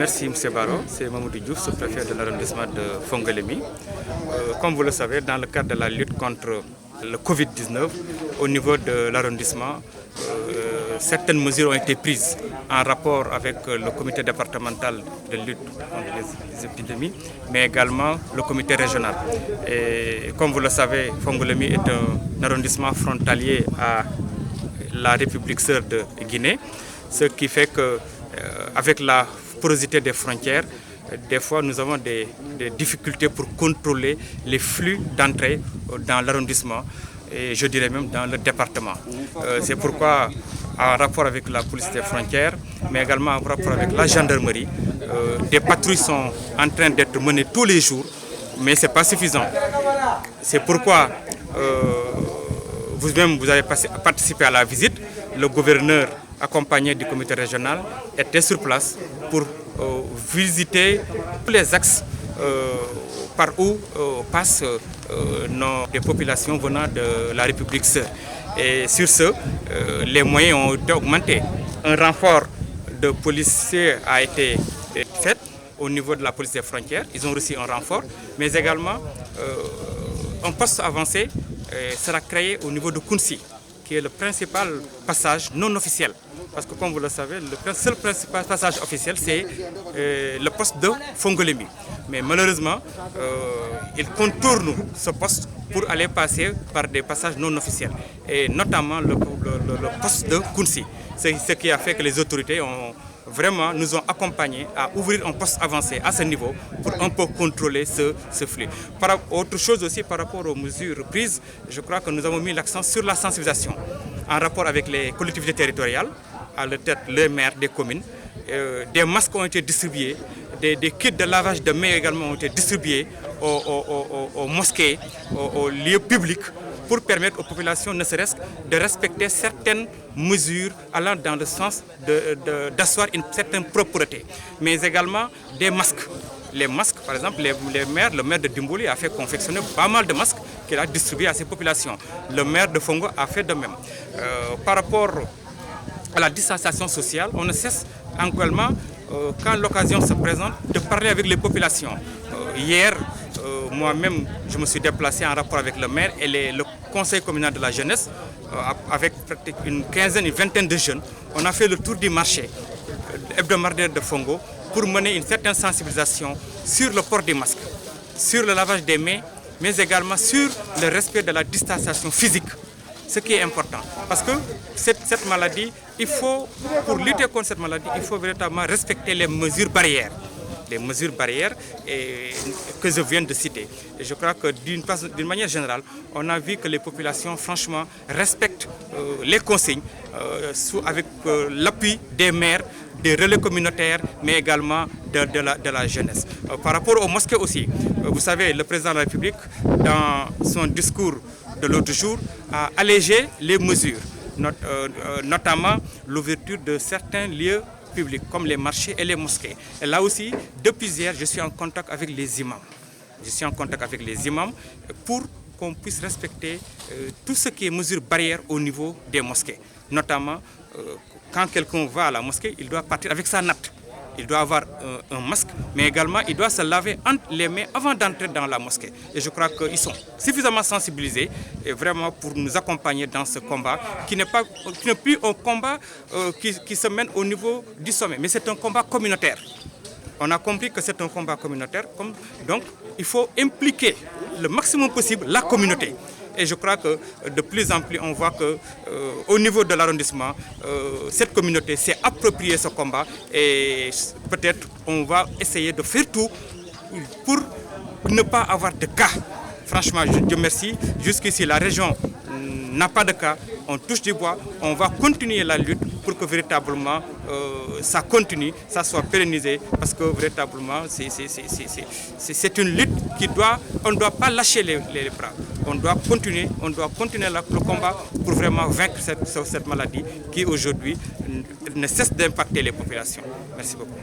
Merci M. Baro, c'est Mamoudou Diouf, sous-préfet de l'arrondissement de Fongolémi. Comme vous le savez, dans le cadre de la lutte contre le Covid-19, au niveau de l'arrondissement, certaines mesures ont été prises en rapport avec le comité départemental de lutte contre les épidémies, mais également le comité régional. Et comme vous le savez, Fongolémi est un arrondissement frontalier à la République sœur de Guinée, ce qui fait que avec la porosité des frontières, des fois nous avons des difficultés pour contrôler les flux d'entrée dans l'arrondissement et je dirais même dans le département. C'est pourquoi, en rapport avec la police des frontières, mais également en rapport avec la gendarmerie, des patrouilles sont en train d'être menées tous les jours, mais ce n'est pas suffisant. C'est pourquoi vous-même vous avez participé à la visite. Le gouverneur, accompagné du comité régional, était sur place pour visiter tous les axes par où passent des populations venant de la République sœur. Et sur ce, les moyens ont été augmentés. Un renfort de policiers a été fait au niveau de la police des frontières. Ils ont reçu un renfort, mais également un poste avancé sera créé au niveau de Kounsi, qui est le principal passage non officiel. Parce que comme vous le savez, le seul principal passage officiel, c'est le poste de Fongolémi. Mais malheureusement, ils contournent ce poste pour aller passer par des passages non officiels. Et notamment le poste de Kounsi. C'est ce qui a fait que les autorités nous ont accompagnés à ouvrir un poste avancé à ce niveau pour un peu contrôler ce flux. Autre chose aussi par rapport aux mesures prises, je crois que nous avons mis l'accent sur la sensibilisation en rapport avec les collectivités territoriales, à la tête les maires des communes. Des masques ont été distribués, des kits de lavage de mains également ont été distribués aux mosquées, aux lieux publics, pour permettre aux populations ne serait-ce de respecter certaines mesures allant dans le sens d'asseoir une certaine propreté. Mais également des masques. Les masques, par exemple, le maire de Dimboli a fait confectionner pas mal de masques qu'il a distribués à ses populations. Le maire de Fongo a fait de même. Par rapport à la distanciation sociale, on ne cesse actuellement, quand l'occasion se présente, de parler avec les populations. Hier, moi-même, je me suis déplacé en rapport avec le maire et le conseil communal de la jeunesse, avec une quinzaine, une vingtaine de jeunes. On a fait le tour du marché hebdomadaire de Fongo pour mener une certaine sensibilisation sur le port des masques, sur le lavage des mains, mais également sur le respect de la distanciation physique. Ce qui est important. Parce que cette maladie, pour lutter contre cette maladie, il faut véritablement respecter les mesures barrières. Les mesures barrières que je viens de citer. Et je crois que d'une manière générale, on a vu que les populations, franchement, respectent les consignes avec l'appui des maires, des relais communautaires, mais également de la jeunesse. Par rapport aux mosquées aussi, vous savez, le président de la République, dans son discours de l'autre jour, a allégé les mesures, notamment l'ouverture de certains lieux publics, comme les marchés et les mosquées. Et là aussi, depuis hier, je suis en contact avec les imams. Je suis en contact avec les imams pour qu'on puisse respecter tout ce qui est mesures barrières au niveau des mosquées. Notamment, quand quelqu'un va à la mosquée, il doit partir avec sa natte. Il doit avoir un masque, mais également il doit se laver entre les mains avant d'entrer dans la mosquée. Et je crois qu'ils sont suffisamment sensibilisés et vraiment pour nous accompagner dans ce combat qui n'est plus un combat qui se mène au niveau du sommet, mais c'est un combat communautaire. On a compris que c'est un combat communautaire, donc il faut impliquer le maximum possible la communauté. Et je crois que de plus en plus, on voit qu'au niveau de l'arrondissement, cette communauté s'est appropriée ce combat et peut-être on va essayer de faire tout pour ne pas avoir de cas. Franchement, Dieu merci, jusqu'ici la région n'a pas de cas, on touche du bois, on va continuer la lutte pour que véritablement ça continue, ça soit pérennisé, parce que véritablement c'est une lutte on ne doit pas lâcher les bras. On doit continuer le combat pour vraiment vaincre cette maladie qui aujourd'hui ne cesse d'impacter les populations. Merci beaucoup.